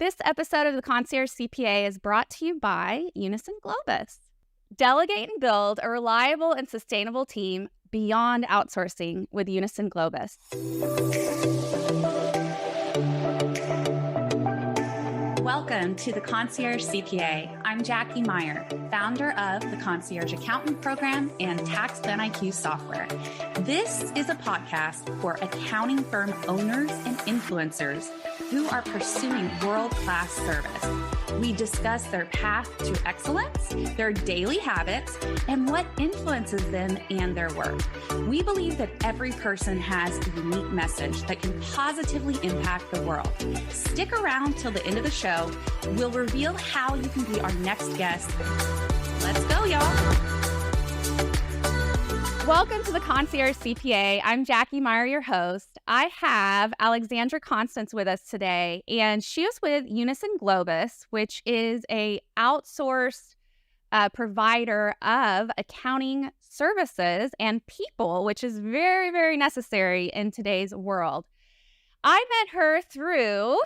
This episode of the Concierge CPA is brought to you by Unison Globus. Delegate and build a reliable and sustainable team beyond outsourcing with Unison Globus. Welcome to the Concierge CPA. I'm Jackie Meyer, founder of the Concierge Accountant Program and Tax Plan IQ software. This is a podcast for accounting firm owners and influencers who are pursuing world-class service. We discuss their path to excellence, their daily habits, and what influences them and their work. We believe that every person has a unique message that can positively impact the world. Stick around till the end of the show. We'll reveal how you can be our next guest. Let's go, y'all. Welcome to the Concierge CPA. I'm Jackie Meyer, your host. I have Alexandra Constants with us today, and she is with Unison Globus, which is a outsourced provider of accounting services and people, which is very, very necessary in today's world. I met her through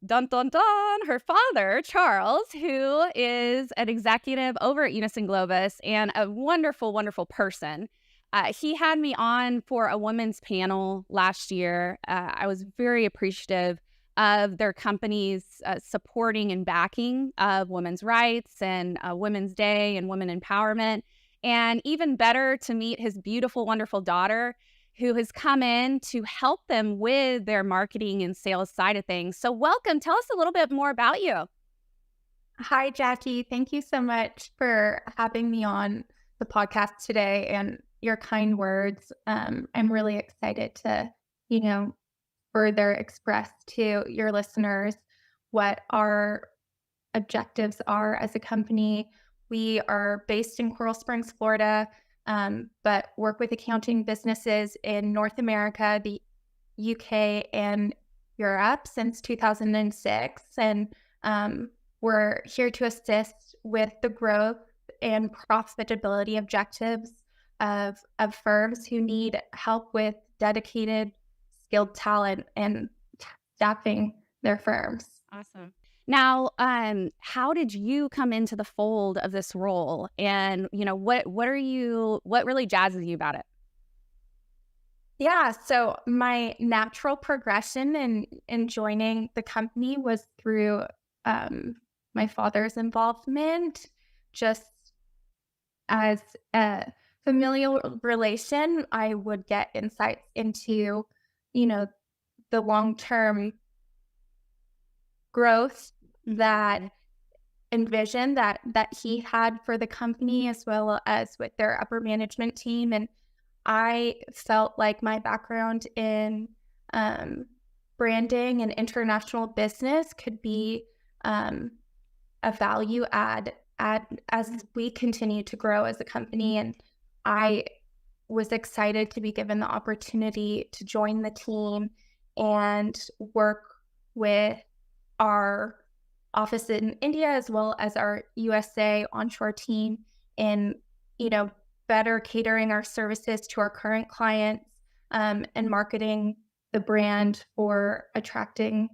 her father, Charles, who is an executive over at Unison Globus and a wonderful, wonderful person. He had me on for a women's panel last year. I was very appreciative of their company's supporting and backing of women's rights and Women's Day and women empowerment. And even better to meet his beautiful, wonderful daughter, who has come in to help them with their marketing and sales side of things. So welcome. Tell us a little bit more about you. Hi, Jackie. Thank you so much for having me on the podcast today and your kind words. I'm really excited to, further express to your listeners what our objectives are as a company. We are based in Coral Springs, Florida, but work with accounting businesses in North America, the UK, and Europe since 2006. And we're here to assist with the growth and profitability objectives of firms who need help with dedicated, skilled talent and staffing their firms. Awesome. Now, how did you come into the fold of this role? And, what really jazzes you about it? Yeah, so my natural progression in joining the company was through my father's involvement, just as a familial relation. I would get insights into, the long-term growth that envision that he had for the company, as well as with their upper management team. And I felt like my background in branding and international business could be a value add as we continue to grow as a company. And I was excited to be given the opportunity to join the team and work with our office in India, as well as our USA onshore team in, better catering our services to our current clients and marketing the brand for attracting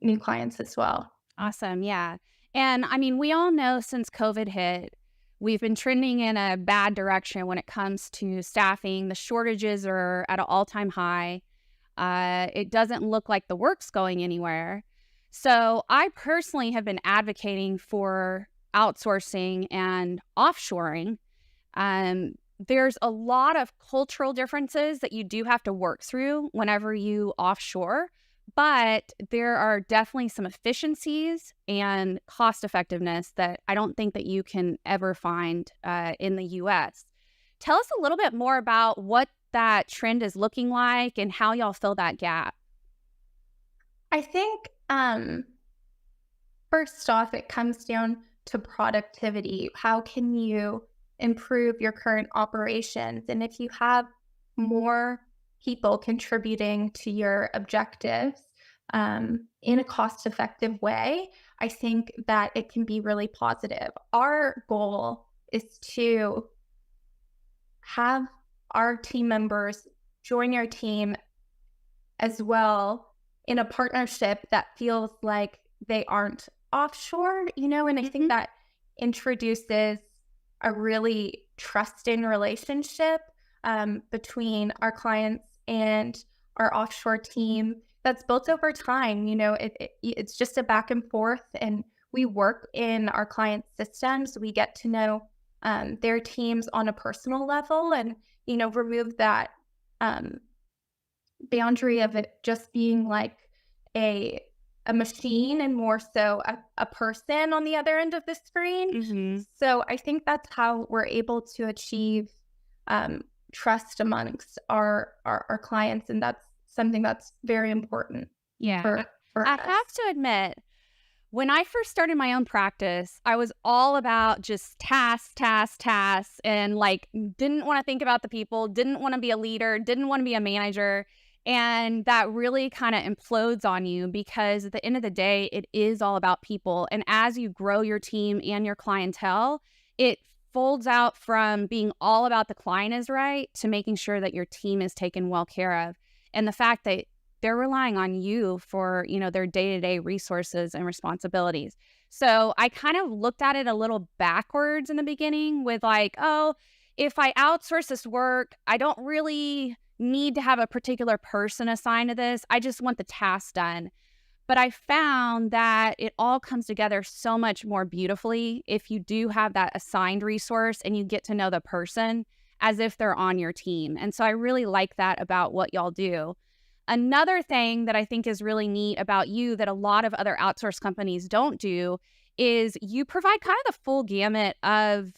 new clients as well. Awesome. Yeah. And we all know since COVID hit, we've been trending in a bad direction when it comes to staffing. The shortages are at an all-time high. It doesn't look like the work's going anywhere. So I personally have been advocating for outsourcing and offshoring. There's a lot of cultural differences that you do have to work through whenever you offshore, but there are definitely some efficiencies and cost effectiveness that I don't think that you can ever find in the U.S. Tell us a little bit more about what that trend is looking like and how y'all fill that gap. I think first off, it comes down to productivity. How can you improve your current operations? And if you have more people contributing to your objectives in a cost-effective way, I think that it can be really positive. Our goal is to have our team members join your team as well in a partnership that feels like they aren't offshore, and I think that introduces a really trusting relationship between our clients and our offshore team that's built over time. It's just a back and forth, and we work in our clients' systems. We get to know their teams on a personal level, and remove that boundary of it just being like a machine and more so a person on the other end of the screen. So I think that's how we're able to achieve trust amongst our clients, and that's something that's very important Yeah. for I us. have to admit, when I first started my own practice, I was all about just tasks, and like didn't want to think about the people, didn't want to be a leader, didn't want to be a manager. And that really kind of implodes on you, because at the end of the day, it is all about people. And as you grow your team and your clientele, it folds out from being all about the client is right to making sure that your team is taken well care of. And the fact that they're relying on you for, their day-to-day resources and responsibilities. So I kind of looked at it a little backwards in the beginning with like, oh, if I outsource this work, I don't really need to have a particular person assigned to this. I just want the task done. But I found that it all comes together so much more beautifully if you do have that assigned resource and you get to know the person as if they're on your team. And so I really like that about what y'all do. Another thing that I think is really neat about you that a lot of other outsource companies don't do is you provide kind of the full gamut of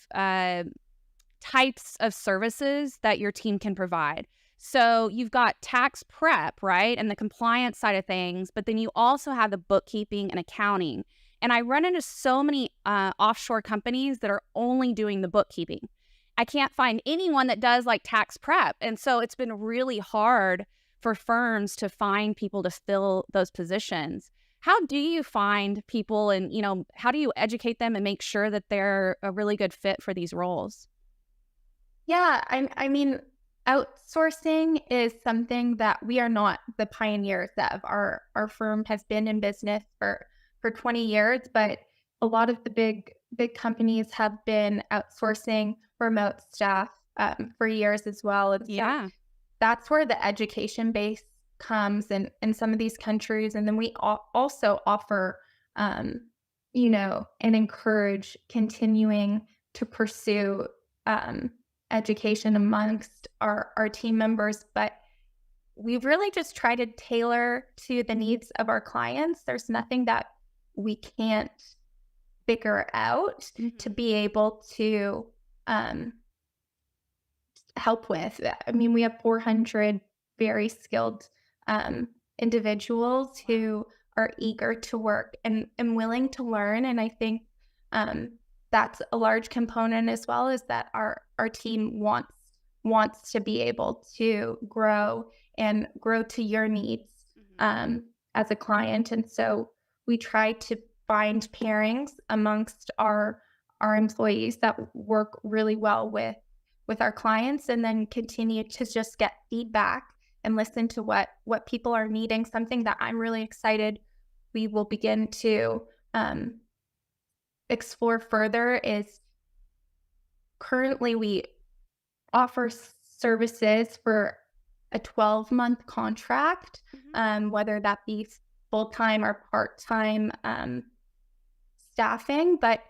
types of services that your team can provide. So you've got tax prep, right? And the compliance side of things, but then you also have the bookkeeping and accounting. And I run into so many offshore companies that are only doing the bookkeeping. I can't find anyone that does like tax prep. And so it's been really hard for firms to find people to fill those positions. How do you find people, and, how do you educate them and make sure that they're a really good fit for these roles? Yeah, I mean, outsourcing is something that we are not the pioneers of. Our firm has been in business for 20 years, but a lot of the big companies have been outsourcing remote staff for years as well. And so that's where the education base comes in some of these countries. And then we also offer, and encourage continuing to pursue education amongst our team members. But we really just try to tailor to the needs of our clients. There's nothing that we can't figure out to be able to help with. I mean, we have 400 very skilled individuals who are eager to work and willing to learn. And I think that's a large component as well, is that our team wants to be able to grow to your needs as a client. And so we try to find pairings amongst our employees that work really well with our clients, and then continue to just get feedback and listen to what people are needing. Something that I'm really excited we will begin to explore further is currently we offer services for a 12-month contract, whether that be full-time or part-time staffing, but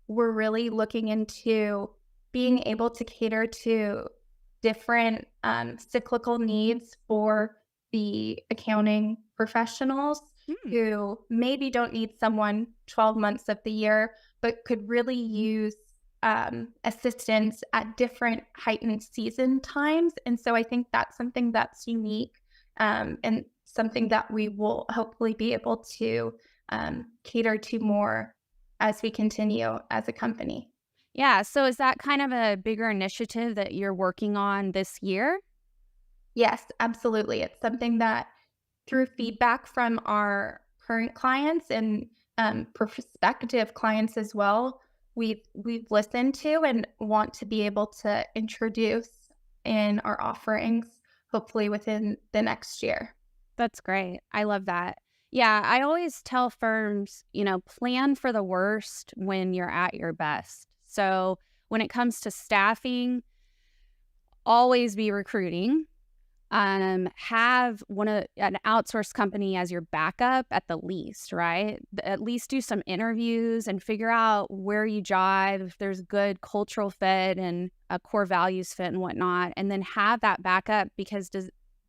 we're really looking into being able to cater to different cyclical needs for the accounting professionals who maybe don't need someone 12 months of the year, but could really use assistance at different heightened season times. And so I think that's something that's unique and something that we will hopefully be able to cater to more as we continue as a company. Yeah. So is that kind of a bigger initiative that you're working on this year? Yes, absolutely. It's something that through feedback from our current clients and prospective clients as well, we've listened to and want to be able to introduce in our offerings, hopefully within the next year. That's great. I love that. Yeah, I always tell firms, plan for the worst when you're at your best. So when it comes to staffing, always be recruiting. Have an outsourced company as your backup at the least, right? At least do some interviews and figure out where you jive, if there's good cultural fit and a core values fit and whatnot, and then have that backup because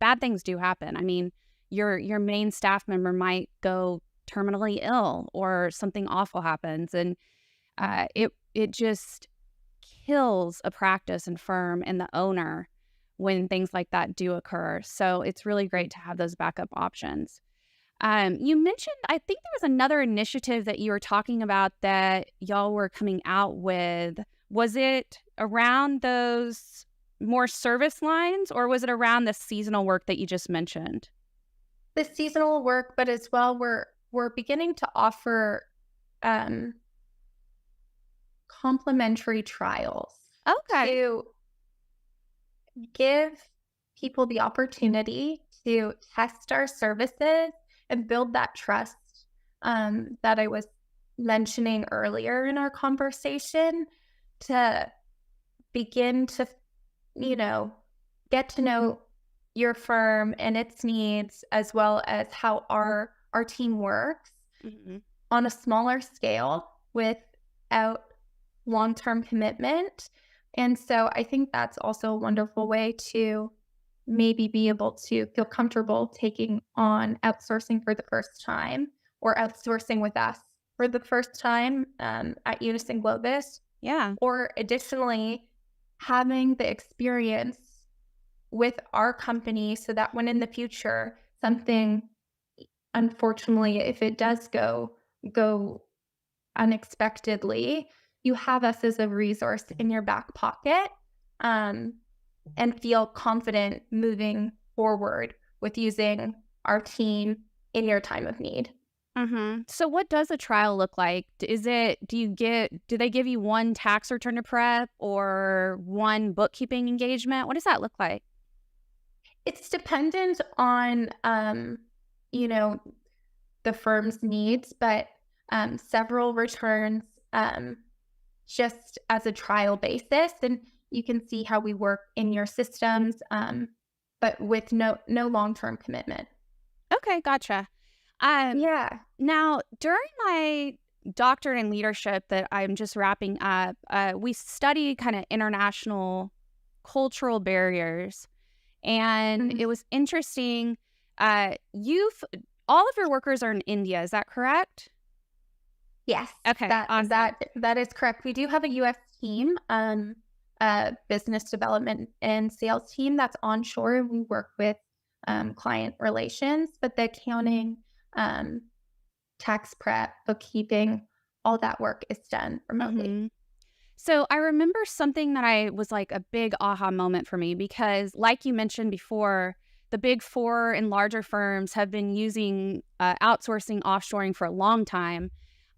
bad things do happen. I mean, your main staff member might go terminally ill or something awful happens, and it just kills a practice and firm and the owner when things like that do occur. So it's really great to have those backup options. You mentioned, I think there was another initiative that you were talking about that y'all were coming out with. Was it around those more service lines, or was it around the seasonal work that you just mentioned? The seasonal work, but as well, we're beginning to offer um, complimentary trials Okay. to give people the opportunity to test our services and build that trust that I was mentioning earlier in our conversation, to begin to, get to know your firm and its needs, as well as how our team works Mhm. on a smaller scale without long-term commitment. And so I think that's also a wonderful way to maybe be able to feel comfortable taking on outsourcing for the first time, or outsourcing with us for the first time at Unison Globus, Yeah. or additionally having the experience with our company so that when in the future something, unfortunately, if it does go unexpectedly, you have us as a resource in your back pocket, um, and feel confident moving forward with using our team in your time of need. So what does a trial look like? Do they give you one tax return to prep or one bookkeeping engagement? What does that look like? It's dependent on, you know, the firm's needs, but several returns, just as a trial basis, and you can see how we work in your systems, but with no long-term commitment. Okay, gotcha. Um, Yeah. Now, during my doctorate in leadership that I'm just wrapping up, we study kind of international cultural barriers, and Mhm. it was interesting. You've all of your workers are in India, is that correct? Yes, Okay, that awesome. that that is correct. We do have a US team, business development and sales team that's onshore. We work with client relations, but the accounting, um, tax prep, bookkeeping, all that work is done remotely. hmm So I remember something that I was like a big aha moment for me because, like you mentioned before, the big four and larger firms have been using outsourcing, offshoring for a long time.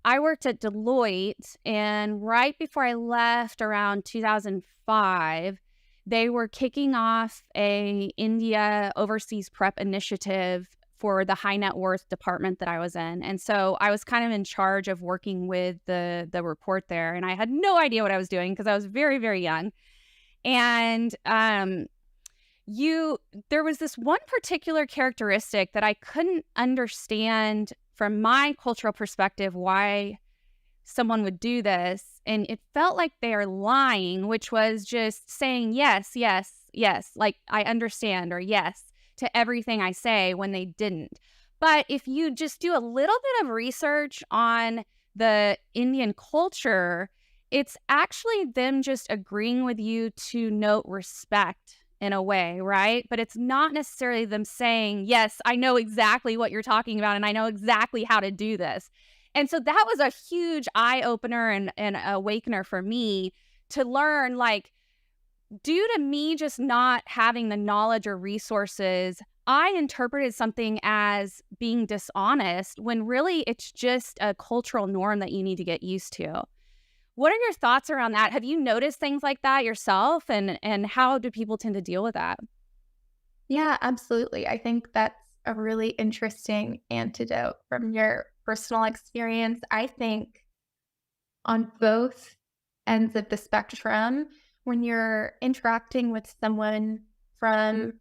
I worked at Deloitte, and right before I left around 2005, they were kicking off a India overseas prep initiative for the high net worth department that I was in. And so I was kind of in charge of working with the report there, and I had no idea what I was doing because I was very, very young. And you there was this one particular characteristic that I couldn't understand from my cultural perspective why someone would do this, and it felt like they are lying, which was just saying yes, yes, yes, like I understand, or yes to everything I say when they didn't. But if you just do a little bit of research on the Indian culture, it's actually them just agreeing with you to note respect in a way, right? But it's not necessarily them saying, yes, I know exactly what you're talking about and I know exactly how to do this. And so that was a huge eye opener and awakener for me to learn, like, due to me just not having the knowledge or resources, I interpreted something as being dishonest when really it's just a cultural norm that you need to get used to. What are your thoughts around that? Have you noticed things like that yourself, and how do people tend to deal with that? Yeah, absolutely. I think that's a really interesting antidote from your personal experience. I think on both ends of the spectrum, when you're interacting with someone from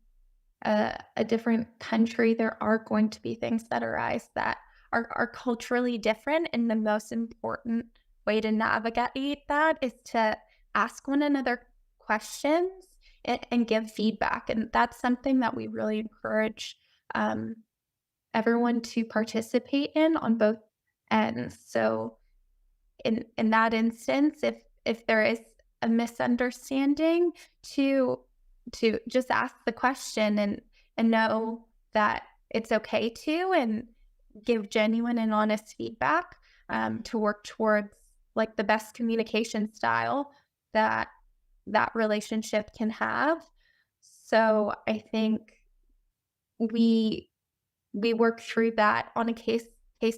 a different country, there are going to be things that arise that are culturally different. And the most important way to navigate that is to ask one another questions and give feedback. And that's something that we really encourage um, everyone to participate in on both ends. So in that instance, if there is a misunderstanding, to just ask the question and know that it's okay to, and give genuine and honest feedback, to work towards like the best communication style that that relationship can have. So I think we we work through that on a case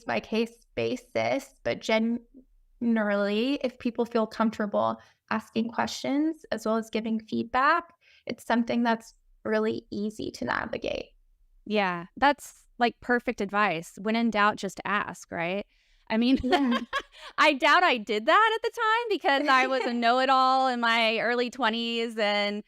by case basis, but generally, if people feel comfortable asking questions as well as giving feedback, it's something that's really easy to navigate. Yeah, that's like perfect advice. When in doubt, just ask, right? I mean, Yeah. I doubt I did that at the time because I was a know it all in my early 20s. And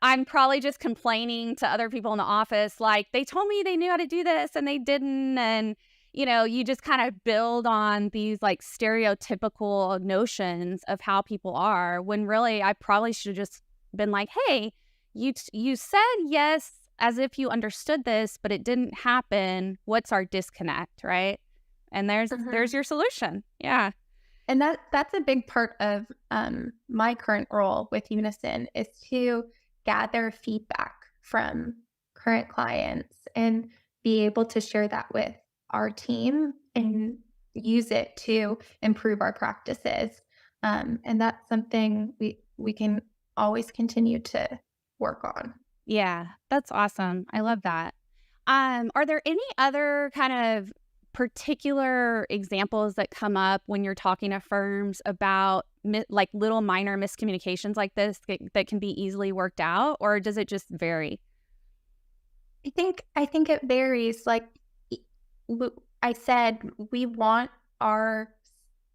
I'm probably just complaining to other people in the office, like, they told me they knew how to do this and they didn't. And, you just kind of build on these like stereotypical notions of how people are when really I probably should have just been like, hey, you said yes as if you understood this, but it didn't happen. What's our disconnect, right? And there's Mhm. your solution. Yeah. And that's a big part of my current role with Unison, is to gather feedback from current clients and be able to share that with our team and use it to improve our practices. And that's something we can always continue to work on. Yeah, that's awesome. I love that. Are there any other kind of particular examples that come up when you're talking to firms about like little minor miscommunications like this that can be easily worked out, or does it just vary? I think it varies. Like e- I said, we want our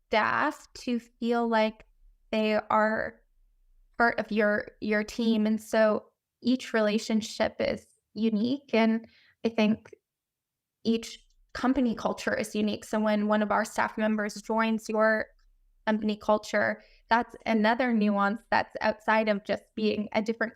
staff to feel like they are part of your team, and so each relationship is unique. And I think each company culture is unique. So when one of our staff members joins your company culture, that's another nuance that's outside of just being a different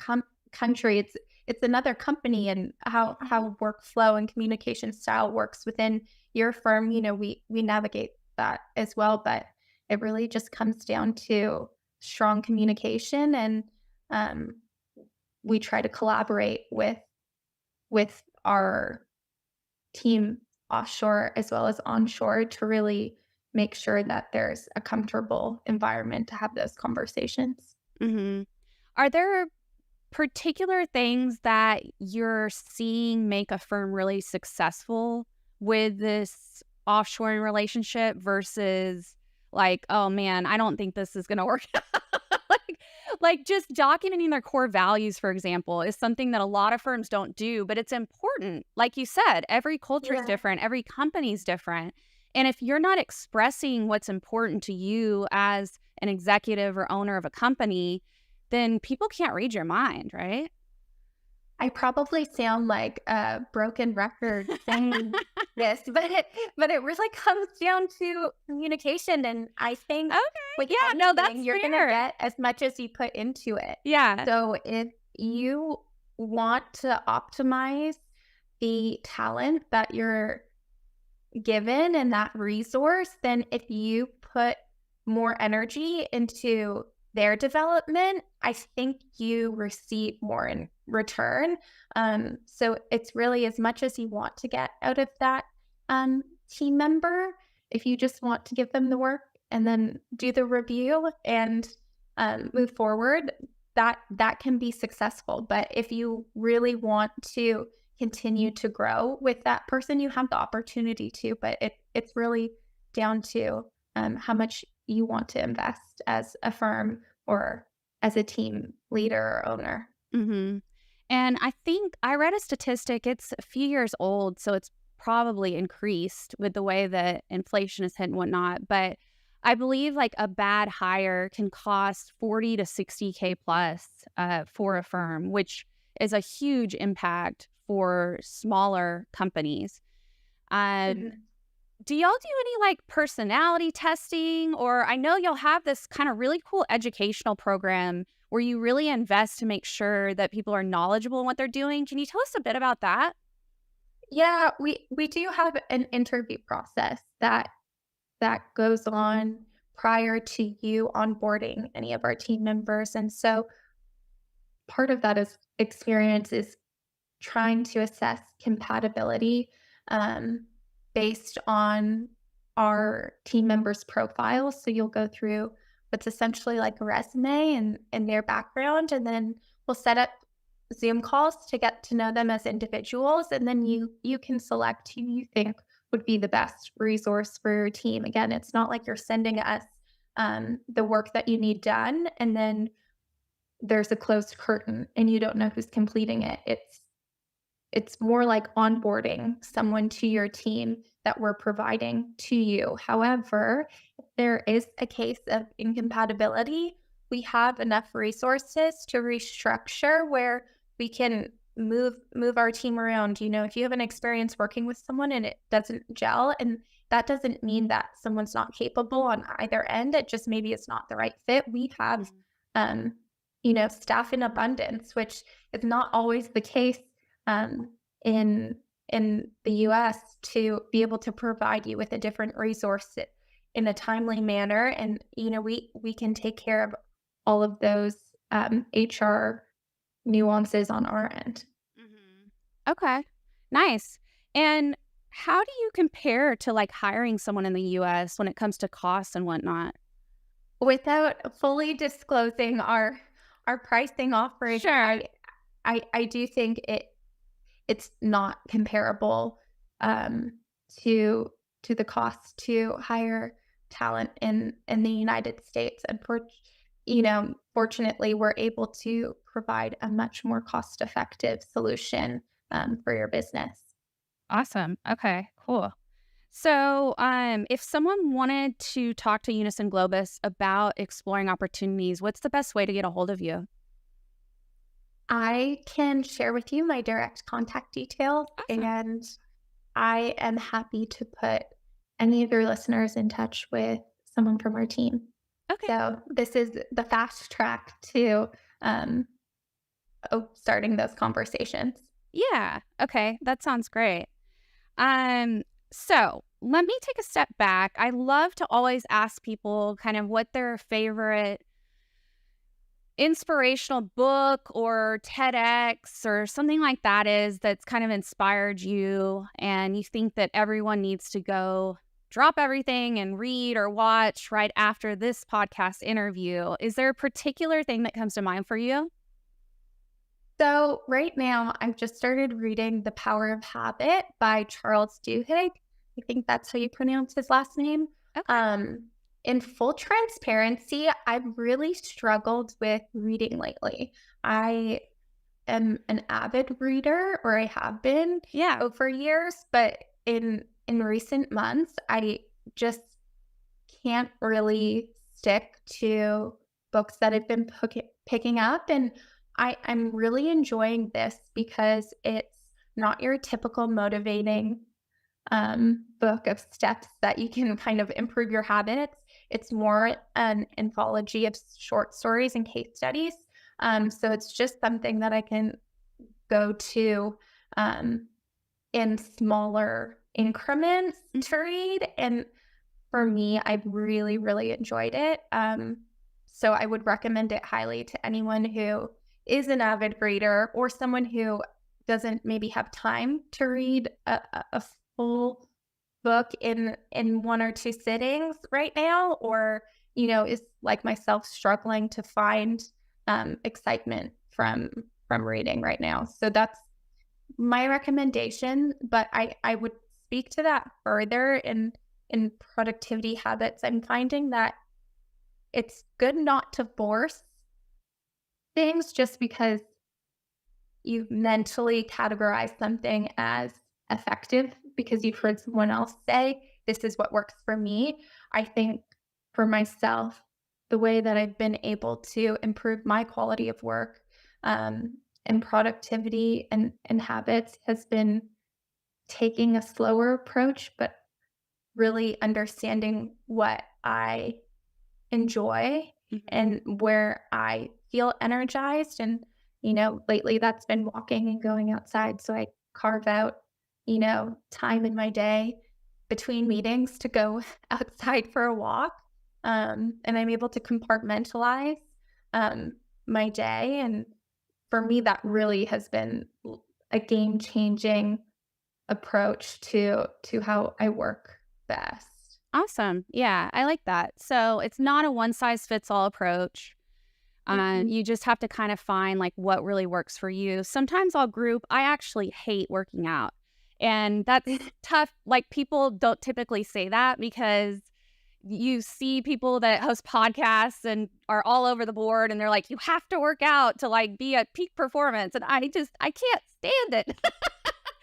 country. It's another company, and how workflow and communication style works within your firm. We navigate that as well, but it really just comes down to strong communication, and um, we try to collaborate with our team offshore as well as onshore to really make sure that there's a comfortable environment to have those conversations. Hmm. Are there particular things that you're seeing make a firm really successful with this offshoring relationship versus like, oh man, I don't think this is going to work like, like just documenting their core values, for example, is something that a lot of firms don't do, but it's important. Like you said, every culture is Yeah. different, every company is different. And if you're not expressing what's important to you as an executive or owner of a company, then people can't read your mind, right? I probably sound like a broken record saying this, but it really comes down to communication. And I think Okay. with Yeah, no, anything, that's you're gonna fair. get as much as you put into it. Yeah. So if you want to optimize the talent that you're given and that resource, then if you put more energy into their development, I think you receive more in return. So it's really as much as you want to get out of that team member. If you just want to give them the work and then do the review and move forward, that can be successful. But if you really want to continue to grow with that person, you have the opportunity to, but it's really down to how much you want to invest as a firm or as a team leader or owner. Mhm. And I think I read a statistic, it's a few years old, so it's probably increased with the way that inflation is hit and whatnot. But I believe like a bad hire can cost 40 to 60K plus for a firm, which is a huge impact for smaller companies. Um, Mhm. do y'all do any like personality testing? Or I know y'all have this kind of really cool educational program where you really invest to make sure that people are knowledgeable in what they're doing. Can you tell us a bit about that? Yeah, we do have an interview process that goes on prior to you onboarding any of our team members. And so part of that is experience is trying to assess compatibility um, based on our team members' profiles. So you'll go through what's essentially like a resume and their background, and then we'll set up Zoom calls to get to know them as individuals, and then you can select who you think would be the best resource for your team. Again, it's not like you're sending us the work that you need done, and then there's a closed curtain and you don't know who's completing it. It's more like onboarding someone to your team that we're providing to you. However, if there is a case of incompatibility, we have enough resources to restructure where we can move our team around. You know, if you have an experience working with someone and it doesn't gel, and that doesn't mean that someone's not capable on either end, it just maybe it's not the right fit. We have Mhm. um, staff in abundance, which is not always the case um, in the US to be able to provide you with a different resource in a timely manner. And we can take care of all of those HR nuances on our end. Mhm. Okay. Nice. And how do you compare to like hiring someone in the US when it comes to costs and whatnot? Without fully disclosing our pricing offering, Sure. I do think it's not comparable um, to the cost to hire talent in the United States. And fortunately, we're able to provide a much more cost effective solution for your business. Awesome. Okay, cool. So, if someone wanted to talk to Unison Globus about exploring opportunities, what's the best way to get a hold of you? I can share with you my direct contact details, Awesome. and I am happy to put any of your listeners in touch with someone from our team. Okay. So this is the fast track to um, starting those conversations. Yeah. Okay. That sounds great. Um, so let me take a step back. I love to always ask people kind of what their favorite inspirational book or TEDx or something like that is that's kind of inspired you and you think that everyone needs to go drop everything and read or watch right after this podcast interview. Is there a particular thing that comes to mind for you? So right now, I've just started reading The Power of Habit by Charles Duhigg. I think that's how you pronounce his last name. Okay. Um, in full transparency, I've really struggled with reading lately. I am an avid reader, or I have been Yeah. over years, but in recent months, I just can't really stick to books that I've been picking up. And I'm really enjoying this because it's not your typical motivating book of steps that you can kind of improve your habits. It's more an anthology of short stories and case studies. So it's just something that I can go to um, in smaller increments to read. And for me, I've really, really enjoyed it. So I would recommend it highly to anyone who is an avid reader or someone who doesn't maybe have time to read a full book in one or two sittings right now, or is like myself struggling to find excitement from reading right now. So that's my recommendation, but I would speak to that further in productivity habits. I'm finding that it's good not to force things just because you mentally categorize something as effective because you've heard someone else say, this is what works for me. I think for myself, the way that I've been able to improve my quality of work and productivity and habits has been taking a slower approach, but really understanding what I enjoy Mhm. and where I feel energized. And, lately that's been walking and going outside. So I carve out, time in my day between meetings to go outside for a walk. And I'm able to compartmentalize um, my day. And for me, that really has been a game changing approach to how I work best. Awesome. Yeah, I like that. So it's not a one size fits all approach. Mhm. You just have to kind of find like what really works for you. Sometimes I'll group, I actually hate working out. And that's tough. Like people don't typically say that because you see people that host podcasts and are all over the board and they're like, you have to work out to like be at peak performance. And I can't stand it.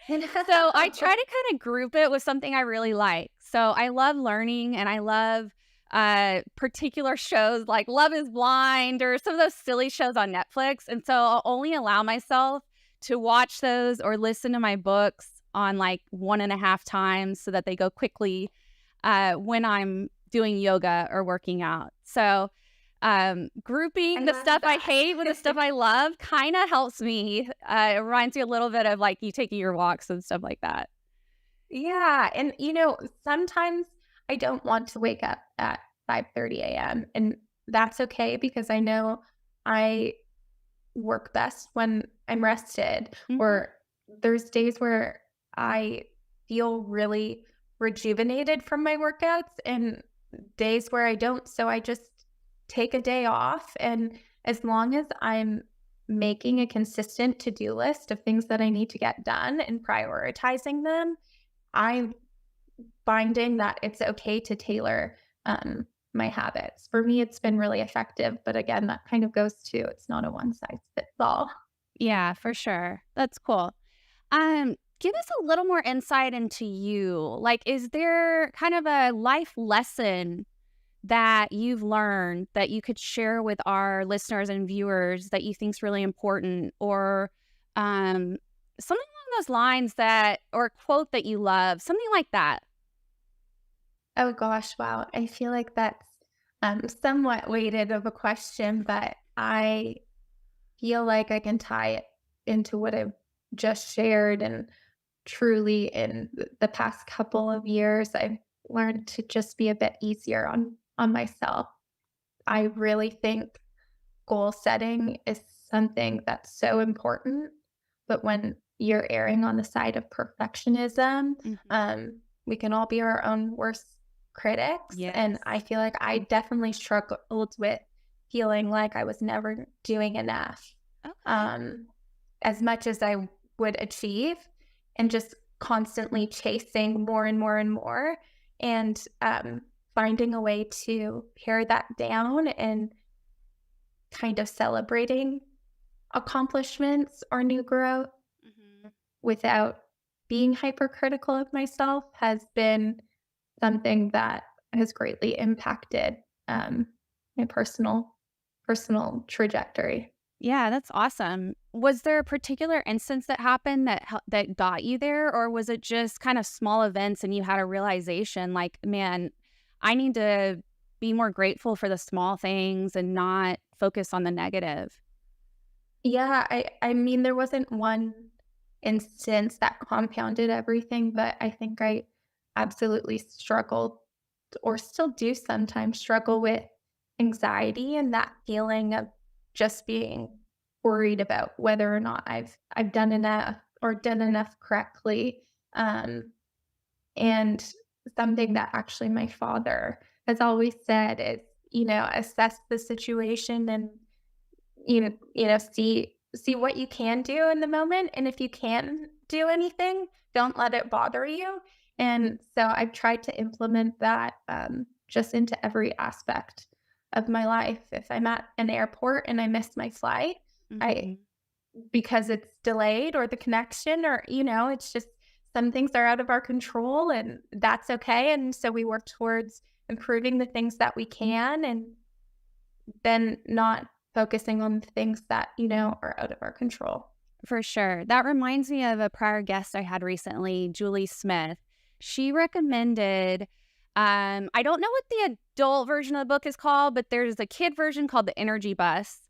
So I try to kind of group it with something I really like. So I love learning and I love particular shows like Love is Blind or some of those silly shows on Netflix. And so I'll only allow myself to watch those or listen to my books on like 1.5 times so that they go quickly when I'm doing yoga or working out. So I grouping the love stuff I that. hate with the stuff I love kind of helps me. It reminds me a little bit of like you taking your walks and stuff like that. Yeah, and, sometimes I don't want to wake up at 5:30 AM, and that's okay because I know I work best when I'm rested, Mhm. or there's days where I feel really rejuvenated from my workouts and days where I don't. So I just take a day off. And as long as I'm making a consistent to-do list of things that I need to get done and prioritizing them, I'm finding that it's okay to tailor my habits. For me, it's been really effective. But again, that kind of goes to it's not a one size fits all. Yeah, for sure. That's cool. Give us a little more insight into you. Like, is there kind of a life lesson that you've learned that you could share with our listeners and viewers that you think's really important, or um, something along those lines that, or a quote that you love, something like that? Oh gosh, wow. I feel like that's somewhat weighted of a question, but I feel like I can tie it into what I've just shared. And truly, in the past couple of years, I've learned to just be a bit easier on myself. I really think goal setting is something that's so important, but when you're erring on the side of perfectionism, Mhm. we can all be our own worst critics. And Yes. I feel like I definitely struggled with feeling like I was never doing enough, Okay. um, as much as I would achieve, and just constantly chasing more and more and more, and finding a way to pare that down and kind of celebrating accomplishments or new growth Mhm. without being hypercritical of myself has been something that has greatly impacted my personal trajectory. Yeah, that's awesome. Was there a particular instance that happened that got you there, or was it just kind of small events and you had a realization like, man, I need to be more grateful for the small things and not focus on the negative? Yeah, I mean, there wasn't one instance that compounded everything, but I think I absolutely struggled, or still do sometimes struggle with, anxiety and that feeling of just being worried about whether or not I've done enough or done enough correctly. Um, and something that actually my father has always said is, assess the situation and see what you can do in the moment, and if you can't do anything, don't let it bother you. And so I've tried to implement that just into every aspect of my life. If I'm at an airport and I miss my flight, I Mhm. because it's delayed or the connection or, it's just some things are out of our control and that's okay. And so we work towards improving the things that we can and then not focusing on the things that, are out of our control. For sure. That reminds me of a prior guest I had recently, Julie Smith. She recommended, I don't know what the adult version of the book is called, but there's a kid version called The Energy Bus.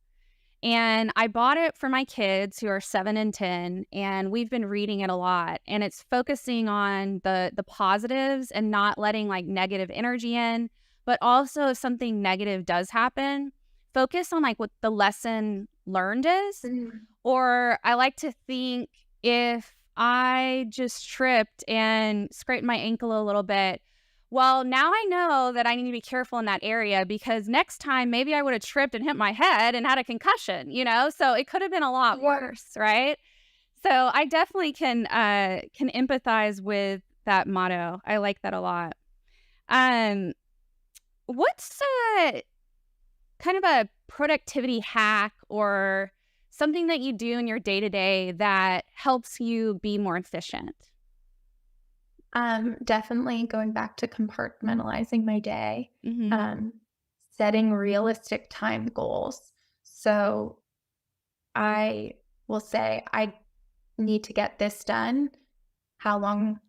And I bought it for my kids who are 7 and 10, and we've been reading it a lot. And it's focusing on the positives and not letting like negative energy in, but also if something negative does happen, focus on like what the lesson learned is. Mhm. Or I like to think if I just tripped and scraped my ankle a little bit, well, now I know that I need to be careful in that area because next time maybe I would have tripped and hit my head and had a concussion, So it could have been a lot Yeah. worse, right? So I definitely can empathize with that motto. I like that a lot. Um, what's kind of a productivity hack or something that you do in your day-to-day that helps you be more efficient? Definitely going back to compartmentalizing my day, Mhm. um, setting realistic time goals. So I will say, I need to get this done. How long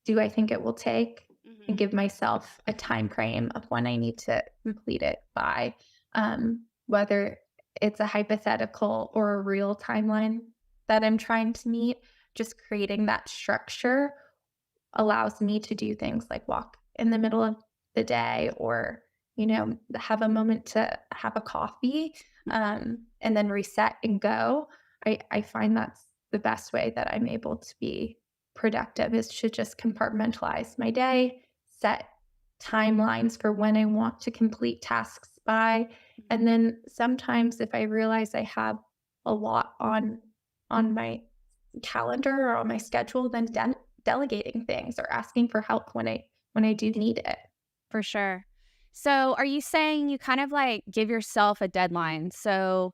do I think it will take? And Mhm. give myself a time frame of when I need to complete it by, whether it's a hypothetical or a real timeline that I'm trying to meet. Just creating that structure allows me to do things like walk in the middle of the day or, have a moment to have a coffee, and then reset and go. I find that's the best way that I'm able to be productive is to just compartmentalize my day, set timelines for when I want to complete tasks by. And then sometimes if I realize I have a lot on my calendar or on my schedule, then delegating things or asking for help when I do need it. For sure. So, are you saying you kind of like give yourself a deadline? So,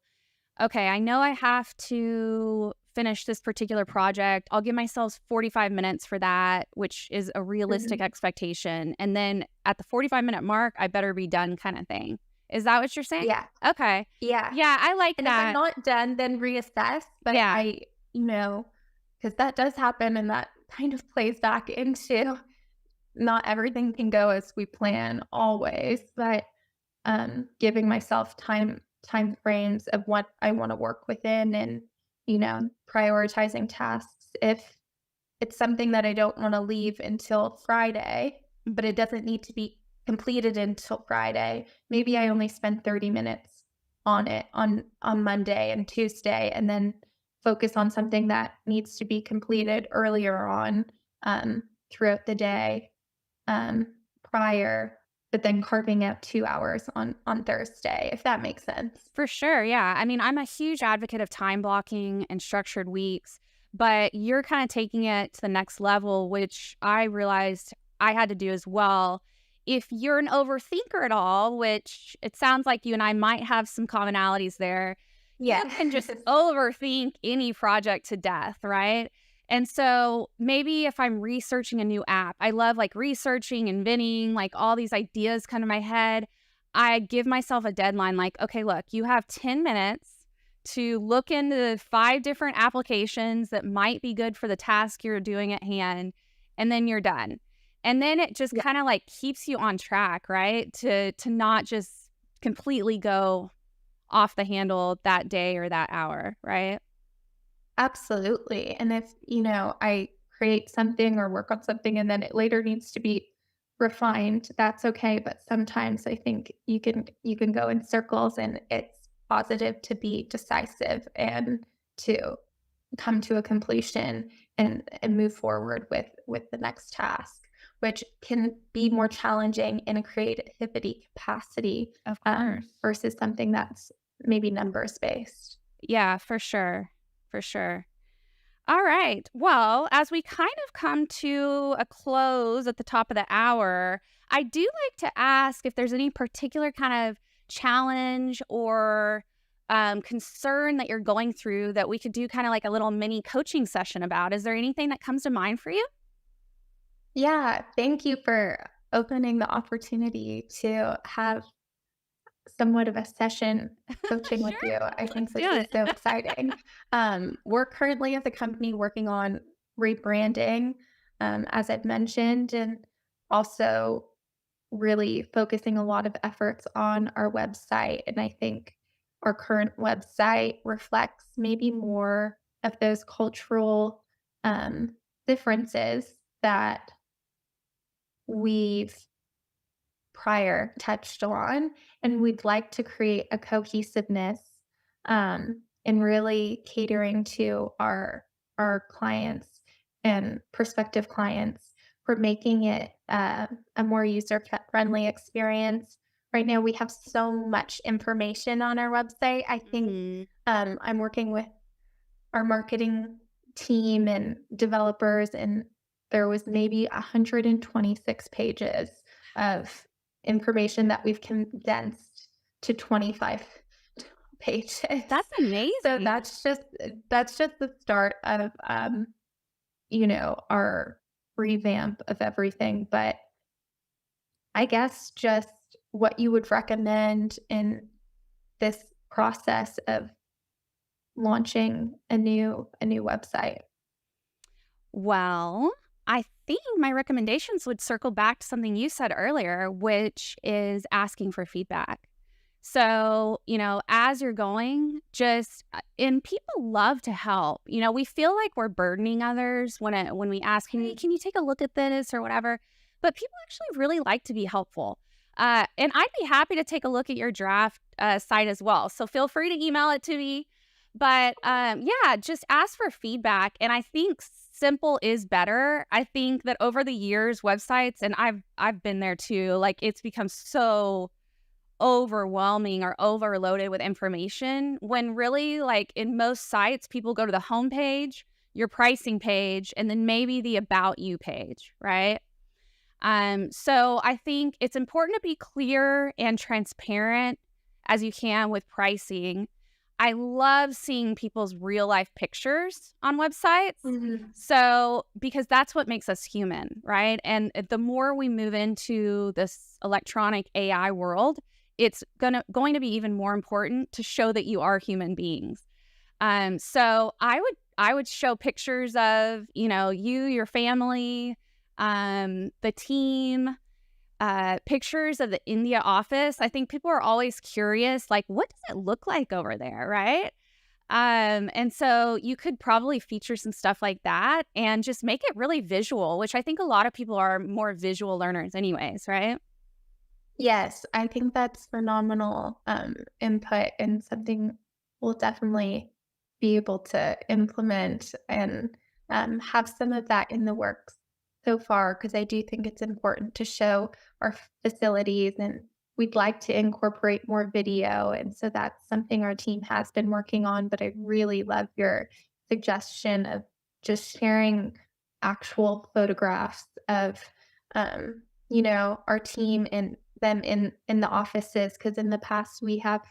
okay, I know I have to finish this particular project. I'll give myself 45 minutes for that, which is a realistic Mhm. expectation. And then at the 45-minute mark, I better be done kind of thing. Is that what you're saying? Yeah. Okay. Yeah. Yeah, I like And if I'm that. not done, then reassess. But Yeah, because that does happen and that kind of plays back into not everything can go as we plan always, but giving myself time frames of what I want to work within and, prioritizing tasks. If it's something that I don't want to leave until Friday, but it doesn't need to be completed until Friday. Maybe I only spend 30 minutes on it on Monday and Tuesday and then focus on something that needs to be completed earlier on, throughout the day, um, prior, but then carving out 2 hours on Thursday, if that makes sense. for sure. Yeah. I mean, I'm a huge advocate of time blocking and structured weeks, but you're kind of taking it to the next level, which I realized I had to do as well. If you're an overthinker at all, which it sounds like you and I might have some commonalities there, you Yeah. can just overthink any project to death, right? And so maybe if I'm researching a new app, I love like researching, inventing, like all these ideas come to my head. I give myself a deadline like, okay, look, you have 10 minutes to look into 5 different applications that might be good for the task you're doing at hand, and then you're done. And then it just Yeah, kind of like keeps you on track, right? To not just completely go off the handle that day or that hour, right? absolutely. And if, I create something or work on something and then it later needs to be refined, that's okay. But sometimes I think you can go in circles and it's positive to be decisive and to come to a completion and move forward with the next task, which can be more challenging in a creativity capacity, Of course. versus something that's maybe numbers based. Yeah, for sure. For sure. All right. Well, as we kind of come to a close at the top of the hour, I do like to ask if there's any particular kind of challenge or concern that you're going through that we could do kind of like a little mini coaching session about. Is there anything that comes to mind for you? Yeah, thank you for opening the opportunity to have somewhat of a session coaching with Sure. you. I Let's think do this is it. so exciting. We're currently as a company working on rebranding, as I've mentioned, and also really focusing a lot of efforts on our website. And I think our current website reflects maybe more of those cultural um, differences that we've prior touched on, and we'd like to create a cohesiveness in really catering to our clients and prospective clients for making it a more user friendly experience. Right now, we have so much information on our website. I think Mhm. I'm working with our marketing team and developers, and there was maybe 126 pages of information that we've condensed to 25 pages. That's So amazing. that's just the start of our revamp of everything. But I guess just what you would recommend in this process of launching a new website. Well, I think my recommendations would circle back to something you said earlier, which is asking for feedback. So, as you're going, and people love to help. We feel like we're burdening others when we ask, "Hey, can you take a look at this?" or whatever. But people actually really like to be helpful. And I'd be happy to take a look at your draft site as well. So feel free to email it to me. But yeah, just ask for feedback. And I think simple is better. I think that over the years, websites, and I've been there too, like it's become so overwhelming or overloaded with information when really, like in most sites, people go to the homepage, your pricing page, and then maybe the about you page, right? So I think it's important to be clear and transparent as you can with pricing. I love seeing people's real life pictures on websites. Mhm. So, because that's what makes us human, right? And the more we move into this electronic AI world, it's going to be even more important to show that you are human beings. So I would show pictures of, you, your family, the team, pictures of the India office. I think people are always curious, like, what does it look like over there, right? And so you could probably feature some stuff like that and just make it really visual, which I think a lot of people are more visual learners anyways, right? Yes, I think that's phenomenal, input and something we'll definitely be able to implement and, have some of that in the works so far, because I do think it's important to show our facilities, and we'd like to incorporate more video, and so that's something our team has been working on. But I really love your suggestion of just sharing actual photographs of, our team and them in the offices, because in the past we have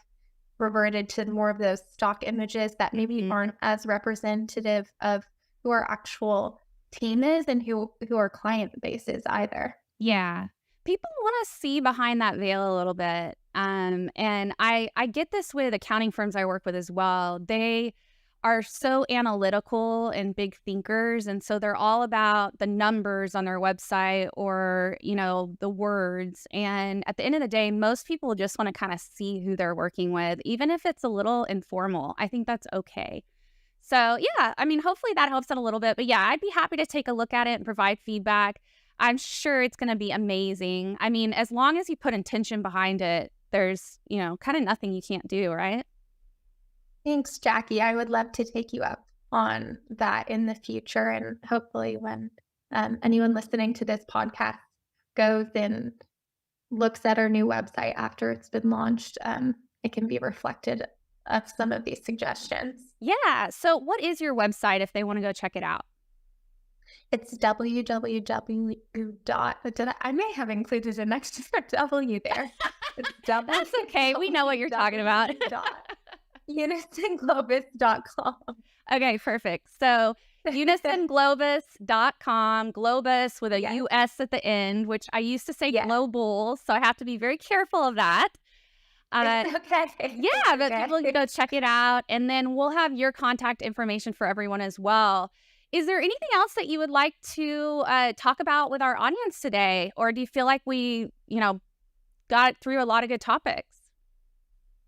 reverted to more of those stock images that maybe Mhm. aren't as representative of who our actual team is and who our client base is either. Yeah. People want to see behind that veil a little bit. And I get this with accounting firms I work with as well. They are so analytical and big thinkers. And so they're all about the numbers on their website or, the words. And at the end of the day, most people just want to kind of see who they're working with, even if it's a little informal. I think that's okay. So, yeah, I mean, hopefully that helps out a little bit. But yeah, I'd be happy to take a look at it and provide feedback. I'm sure it's going to be amazing. I mean, as long as you put intention behind it, there's, kind of nothing you can't do, right? Thanks, Jackie. I would love to take you up on that in the future. And hopefully, when anyone listening to this podcast goes and looks at our new website after it's been launched, it can be reflected of some of these suggestions. Yeah. So, what is your website if they want to go check it out? It's www I may have included an extra W there. It's That's okay. We know what you're talking about. www unisonglobus.com. Okay, perfect. So unisonglobus.com, Globus with a Yes. US at the end, which I used to say Yes. global, so I have to be very careful of that. It's okay. Yeah, but Okay. people can go check it out, and then we'll have your contact information for everyone as well. Is there anything else that you would like to talk about with our audience today, or do you feel like we, got through a lot of good topics?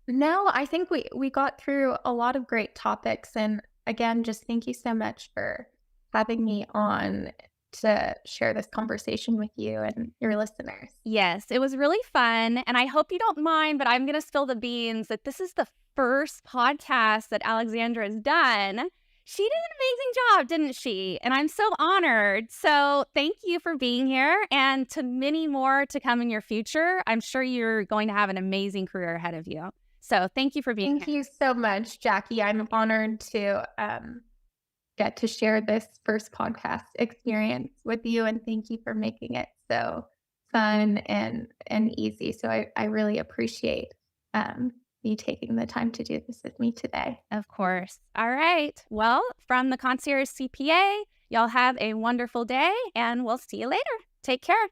No, I think we got through a lot of great topics. And again, just thank you so much for having me on to share this conversation with you and your listeners. Yes, it was really fun, and I hope you don't mind, but I'm going to spill the beans that this is the first podcast that Alexandra has done. She did an amazing job, didn't she? And I'm so honored. So thank you for being here, and to many more to come in your future. I'm sure you're going to have an amazing career ahead of you. So thank you for being here. Thank you so much, Jackie. I'm honored to get to share this first podcast experience with you, and thank you for making it so fun and easy. So I really appreciate you taking the time to do this with me today. Of course. All right. Well, from the Concierge CPA, y'all have a wonderful day, and we'll see you later. Take care.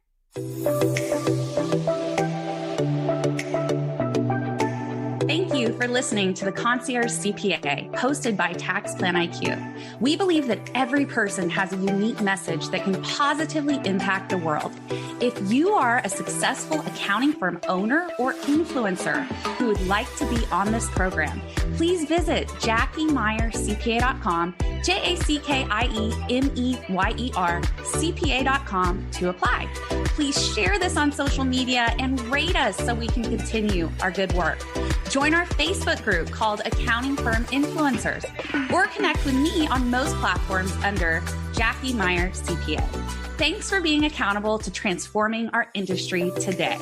Thank you for listening to the Concierge CPA, hosted by Tax Plan IQ. We believe that every person has a unique message that can positively impact the world. If you are a successful accounting firm owner or influencer who would like to be on this program, please visit JackieMeyerCPA.com, JackieMeyer CPA.com to apply. Please share this on social media and rate us so we can continue our good work. Join our Facebook group called Accounting Firm Influencers, or connect with me on most platforms under Jackie Meyer CPA. Thanks for being accountable to transforming our industry today.